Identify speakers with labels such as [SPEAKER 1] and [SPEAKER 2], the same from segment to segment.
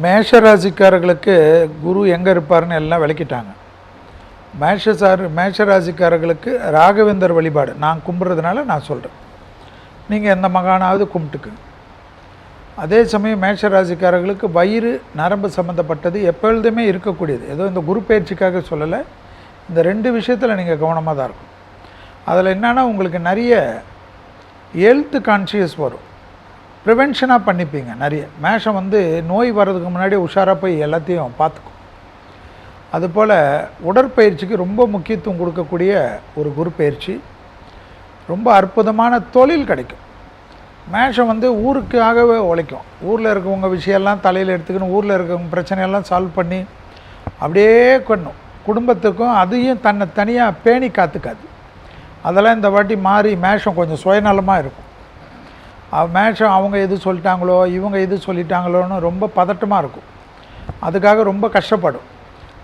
[SPEAKER 1] மேஷராசிக்காரர்களுக்கு குரு எங்கே இருப்பார்னு எல்லாம் விளக்கிட்டாங்க. மேஷராசிக்காரர்களுக்கு ராகவேந்தர் வழிபாடு நான் கும்பிட்றதுனால நான் சொல்கிறேன். நீங்கள் எந்த மகானாவது கும்பிட்டுக்கு. அதே சமயம் மேஷராசிக்காரர்களுக்கு வயிறு நரம்பு சம்மந்தப்பட்டது எப்பொழுதுமே இருக்கக்கூடியது. ஏதோ இந்த குரு பயிற்சிக்காக சொல்லலை. இந்த 2 விஷயத்தில் நீங்கள் கவனமாக தான் இருக்கும். அதில் என்னென்னா உங்களுக்கு நிறைய ஹெல்த் கான்ஷியஸ் வரும். ப்ரிவென்ஷனாக பண்ணிப்பீங்க. நிறைய மேஷம் நோய் வர்றதுக்கு முன்னாடி உஷாராக போய் எல்லாத்தையும் பார்த்துக்கும். அதுபோல் உடற்பயிற்சிக்கு ரொம்ப முக்கியத்துவம் கொடுக்கக்கூடிய ஒரு குரு பயிற்சி. ரொம்ப அற்புதமான தொழில் கிடைக்கும். மேஷம் ஊருக்காகவே உழைக்கும். ஊரில் இருக்கவங்க விஷயம்லாம் தலையில் எடுத்துக்கணும். ஊரில் இருக்கவங்க பிரச்சனையெல்லாம் சால்வ் பண்ணி அப்படியே கொண்ணும். குடும்பத்துக்கும் அதையும் தன்னை தனியாக பேணி காத்துக்காது. அதெல்லாம் இந்த வாட்டி மாறி மேஷம் கொஞ்சம் சுயநலமாக இருக்கும். மேஷம் அவங்க எது சொல்லிட்டாங்களோ இவங்க எது சொல்லிட்டாங்களோன்னு ரொம்ப பதட்டமாக இருக்கும். அதுக்காக ரொம்ப கஷ்டப்படும்.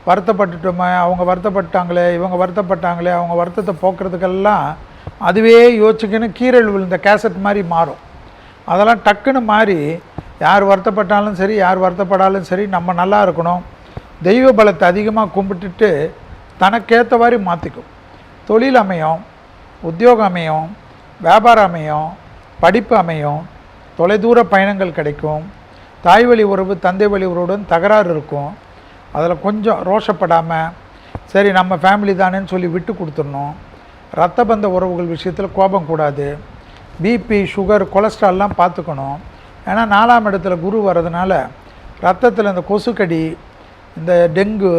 [SPEAKER 1] வருத்தப்பட்டுட்டோமே, அவங்க வருத்தப்பட்டாங்களே, இவங்க வருத்தப்பட்டாங்களே, அவங்க வருத்தத்தை போக்குறதுக்கெல்லாம் அதுவே யோசிச்சுக்கின்னு கீரல் விழுந்த கேசட் மாதிரி மாறும். அதெல்லாம் டக்குன்னு மாறி யார் வருத்தப்பட்டாலும் சரி, யார் வருத்தப்படாலும் சரி, நம்ம நல்லா இருக்கணும், தெய்வ பலத்தை அதிகமாக கும்பிட்டுட்டு தனக்கேற்ற மாதிரி மாற்றிக்கும். தொழில் அமையும், உத்தியோகம் அமையும், வியாபாரம் அமையும், படிப்பு அமையும், தொலைதூர பயணங்கள் கிடைக்கும், தாய் வழி உறவு தந்தை வழி உறவுடன் தகராறு இருக்கும். அதில் கொஞ்சம் ரோஷப்படாமல் சரி நம்ம ஃபேமிலி தானேன்னு சொல்லி விட்டு கொடுத்துடணும். இரத்த பந்த உறவுகள் விஷயத்தில் கோபம் கூடாது. பிபி சுகர் கொலஸ்ட்ரால்லாம் பார்த்துக்கணும். ஏன்னா 4ஆம் இடத்துல குரு வர்றதுனால ரத்தத்தில் இந்த கொசுக்கடி, இந்த டெங்கு,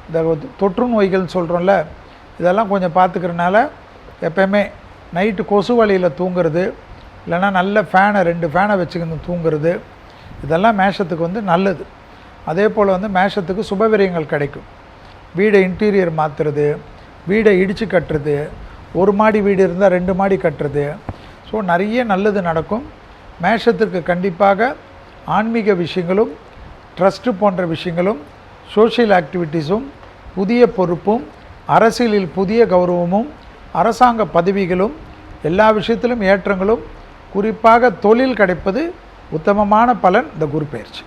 [SPEAKER 1] இந்த தொற்று நோய்கள் சொல்கிறோம்ல, இதெல்லாம் கொஞ்சம் பார்த்துக்கிறனால எப்போயுமே நைட்டு கொசு வலையில் தூங்குறது, இல்லைன்னா நல்ல ஃபேனை 2 ஃபேனை வச்சுக்கின்னு தூங்குறது, இதெல்லாம் மேஷத்துக்கு நல்லது. அதே போல் மேஷத்துக்கு சுபவிரயங்கள் கிடைக்கும். வீடை இன்டீரியர் மாற்றுறது, வீடை இடித்து கட்டுறது, 1 மாடி வீடு இருந்தால் 2 மாடி கட்டுறது. ஸோ நிறைய நல்லது நடக்கும். மேஷத்துக்கு கண்டிப்பாக ஆன்மீக விஷயங்களும், ட்ரஸ்ட்டு போன்ற விஷயங்களும், சோஷியல் ஆக்டிவிட்டீஸும், புதிய பொறுப்பும், அரசியலில் புதிய கௌரவமும், அரசாங்க பதவிகளும், எல்லா விஷயத்திலும் ஏற்றங்களும், குறிப்பாக தொழில் கிடைப்பது உத்தமமான பலன் இந்த குரு பயிற்சி.